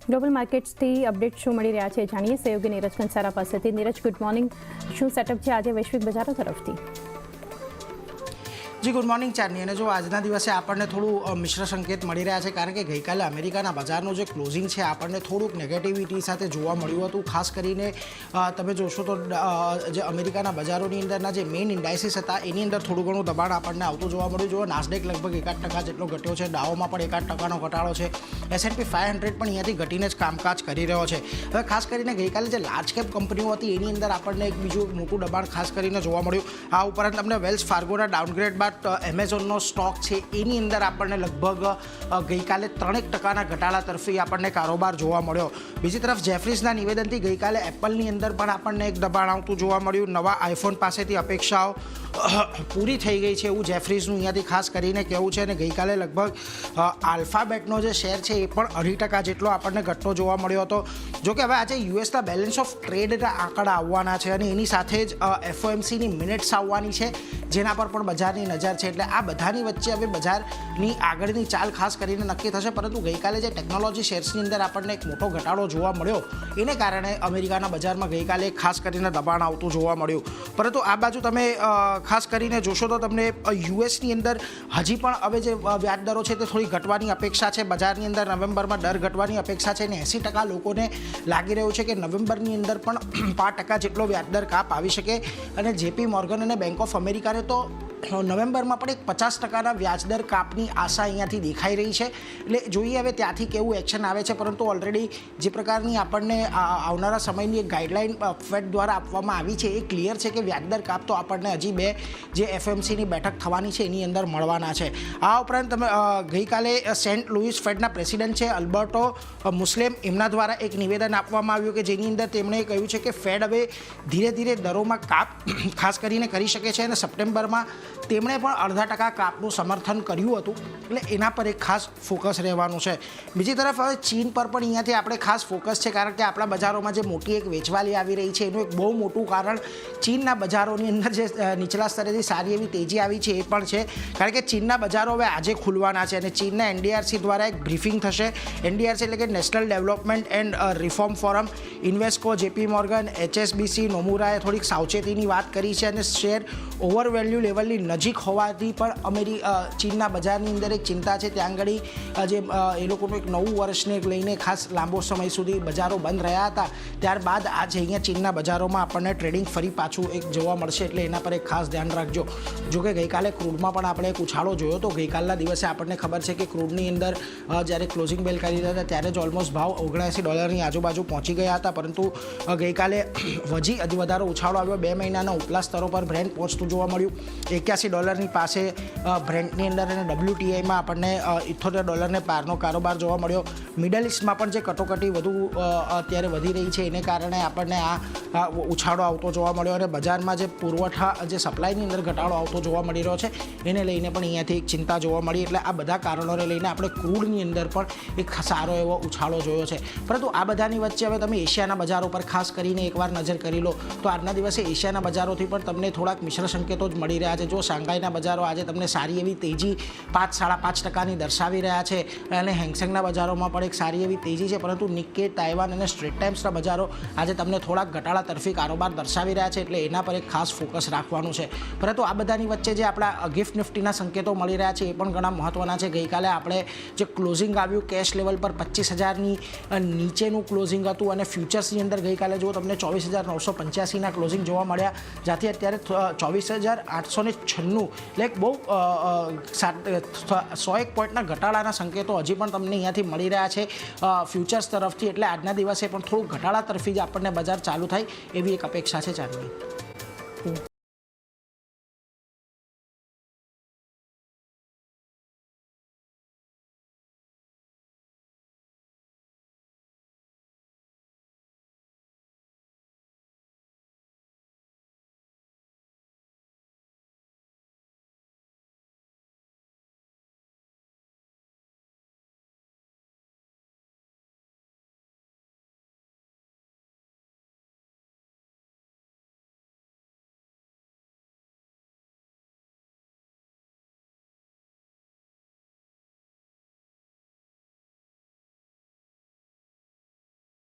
Global માર્કેટ્સથી update શું મળી રહ્યા છે જાણીએ સહયોગી નીરજ કંસારા પાસેથી. Neeraj, good morning. શું સેટઅપ છે આજે વૈશ્વિક બજારો તરફથી? જી ગુડ મોર્નિંગ ચાંદની. અને જો આજના દિવસે આપણને થોડું મિશ્ર સંકેત મળી રહ્યા છે, કારણ કે ગઈકાલે અમેરિકાના બજારનું જે ક્લોઝિંગ છે આપણને થોડુંક નેગેટિવિટી સાથે જોવા મળ્યું હતું. ખાસ કરીને તમે જોશો તો જે અમેરિકાના બજારોની અંદરના જે મેઇન ઇન્ડાઇસીસ હતા એની અંદર થોડું ઘણું દબાણ આપણને આવતું જોવા મળ્યું. જો નાસ્ડેક લગભગ 1% જેટલો ઘટ્યો છે, ડાઓમાં પણ 1% ઘટાડો છે, S&P 500 પણ અહીંયાથી ઘટીને જ કામકાજ કરી રહ્યો છે. હવે ખાસ કરીને ગઈકાલે જે લાર્જ કેપ કંપનીઓ હતી એની અંદર આપણને એક બીજું મોટું દબાણ ખાસ કરીને જોવા મળ્યું. આ ઉપરાંત તમને વેલ્સ ફાર્ગોના ડાઉનગ્રેડ બાદ એમેઝોનનો સ્ટોક છે એની અંદર આપણને લગભગ ગઈકાલે 3% ઘટાડા તરફી આપણને કારોબાર જોવા મળ્યો. બીજી તરફ જેફરીઝના નિવેદનથી ગઈકાલે એપલની અંદર પણ આપણને એક દબાણ આવતું જોવા મળ્યું. નવા આઈફોન પાસેથી અપેક્ષાઓ પૂરી થઈ ગઈ છે એવું જેફરીઝનું અહીંયાથી ખાસ કરીને કહેવું છે. અને ગઈકાલે લગભગ આલ્ફાબેટનો જે શેર છે એ પણ 2% જેટલો આપણને ઘટતો જોવા મળ્યો હતો. જોકે હવે આજે યુએસના બેલેન્સ ઓફ ટ્રેડના આંકડા આવવાના છે અને એની સાથે જ FOMCની મિનિટ્સ આવવાની છે, જેના પર પણ બજારની નજર છે. એટલે આ બધાની વચ્ચે હવે બજારની આગળની ચાલ ખાસ કરીને નક્કી થશે. પરંતુ ગઈકાલે જે ટેકનોલોજી શેર્સની અંદર આપણને એક મોટો ઘટાડો જોવા મળ્યો એને કારણે અમેરિકાના બજારમાં ગઈકાલે ખાસ કરીને દબાણ આવતું જોવા મળ્યું. પરંતુ આ બાજુ તમે ખાસ કરીને જોશો તો તમને યુએસની અંદર હજી પણ હવે જે વ્યાજદરો છે તે થોડી ઘટવાની અપેક્ષા છે. બજારની અંદર નવેમ્બરમાં દર ઘટવાની અપેક્ષા છે અને 80% લોકોને લાગી રહ્યું છે કે નવેમ્બરની અંદર પણ 5% જેટલો વ્યાજદર કાપ આવી શકે. અને JP મોર્ગન અને બેંક ઓફ અમેરિકાને તો નવેમ્બરમાં પણ એક 50%ના વ્યાજદર કાપની આશા અહીંયાથી દેખાઈ રહી છે. એટલે જોઈએ હવે ત્યાંથી કેવું એક્શન આવે છે. પરંતુ ઓલરેડી જે પ્રકારની આપણને આવનારા સમયની એક ગાઈડલાઇન ફેડ દ્વારા આપવામાં આવી છે એ ક્લિયર છે કે વ્યાજદર કાપ તો આપણને હજી બે જે FOMCની બેઠક થવાની છે એની અંદર મળવાના છે. આ ઉપરાંત તમે ગઈકાલે સેન્ટ લુઇસ ફેડના પ્રેસિડેન્ટ છે અલ્બર્ટો મુસ્લેમ, એમના દ્વારા એક નિવેદન આપવામાં આવ્યું કે જેની અંદર તેમણે કહ્યું છે કે ફેડ હવે ધીરે ધીરે દરોમાં કાપ ખાસ કરીને કરી શકે છે. અને સપ્ટેમ્બરમાં તેમણે પણ 0.5% કાપનું સમર્થન કર્યું હતું. એટલે એના પર એક ખાસ ફોકસ રહેવાનું છે. બીજી તરફ હવે ચીન પર પણ અહીંયાથી આપણે ખાસ ફોકસ છે, કારણ કે આપણા બજારોમાં જે મોટી એક વેચવાલી આવી રહી છે એનું એક બહુ મોટું કારણ ચીનના બજારોની અંદર જે નીચલા સ્તરેથી સારી એવી તેજી આવી છે એ પણ છે. કારણ કે ચીનના બજારો હવે આજે ખુલવાના છે અને ચીનના NDRC દ્વારા એક બ્રીફિંગ થશે. NDRC એટલે કે national development and reform forum, Invesco, JP Morgan, HSBC, નોમુરાએ થોડીક સાવચેતીની વાત કરી છે અને શેર ઓવર વેલ્યુ લેવલની નજીક હોવાથી પણ ચીનના બજારની અંદર એક ચિંતા છે. ત્યાં આગળ જે એ લોકોનું એક નવું વર્ષને લઈને ખાસ લાંબો સમય સુધી બજારો બંધ રહ્યા હતા, ત્યારબાદ આજે અહીંયા ચીનના બજારોમાં આપણને ટ્રેડિંગ ફરી પાછું એક જોવા મળશે. એટલે એના પર એક ખાસ ધ્યાન રાખજો. જોકે ગઈકાલે ક્રૂડમાં પણ આપણે એક ઉછાળો જોયો હતો. ગઈકાલના દિવસે આપણને ખબર છે કે ક્રૂડની અંદર જ્યારે ક્લોઝિંગ બેલ કરી રહ્યા હતા ત્યારે જ ઓલમોસ્ટ ભાવ $79 આજુબાજુ પહોંચી ગયા હતા. પરંતુ ગઈકાલે હજી વધારે ઉછાળો આવ્યો. 2 મહિનાના ઉપલા સ્તરો પર બ્રેન્ટ પહોંચતું જોવા મળ્યું. $81 પાસે બ્રેન્ટની અંદર અને WTIમાં આપણને $78 પારનો કારોબાર જોવા મળ્યો. મિડલ ઇસ્ટમાં પણ જે કટોકટી વધુ અત્યારે વધી રહી છે એને કારણે આપણને આ ઉછાળો આવતો જોવા મળ્યો. અને બજારમાં જે પુરવઠા જે સપ્લાયની અંદર ઘટાડો આવતો જોવા મળી રહ્યો છે એને લઈને પણ અહીંયાથી એક ચિંતા જોવા મળી. એટલે આ બધા કારણોને લઈને આપણે ક્રૂડની અંદર પણ એક સારો એવો ઉછાળો જોયો છે. પરંતુ આ બધાની વચ્ચે હવે તમે એશિયાના બજારો પર ખાસ કરીને એકવાર નજર કરી લો તો આજના દિવસે એશિયાના બજારોથી પણ તમને થોડાક મિશ્ર સંકેતો જ મળી રહ્યા છે. જો શાંઘાઈના બજારો આજે તમને સારી એવી તેજી 5-5.5%ની દર્શાવી રહ્યા છે અને હેંગસેંગના બજારોમાં પણ એક સારી એવી તેજી છે. પરંતુ નિક્કે, તાઇવાન અને સ્ટ્રેટ ટાઇમ્સના બજારો આજે તમને થોડાક ઘટાડા તરફી કારોબાર દર્શાવી રહ્યા છે. એટલે એના પર એક ખાસ ફોકસ રાખવાનું છે. પરંતુ આ બધાની વચ્ચે જે આપણા ગિફ્ટ નિફ્ટીના સંકેતો મળી રહ્યા છે એ પણ ઘણા મહત્ત્વના છે. ગઈકાલે આપણે જે ક્લોઝિંગ આવ્યું કેશ લેવલ પર 25,000ની નીચેનું ક્લોઝિંગ હતું અને ફ્યુચર્સની અંદર ગઈકાલે જો તમને 24,985ના ક્લોઝિંગ જોવા મળ્યા, જ્યાંથી અત્યારે 24,896 એટલે એક બહુ 101 પોઈન્ટના ઘટાડાના સંકેતો હજી પણ તમને અહીંયાથી મળી રહ્યા છે ફ્યુચર્સ તરફથી. એટલે આજના દિવસે પણ થોડું ઘટાડા તરફી જ આપણને બજાર ચાલુ થાય એવી એક અપેક્ષા છે ચાંદની.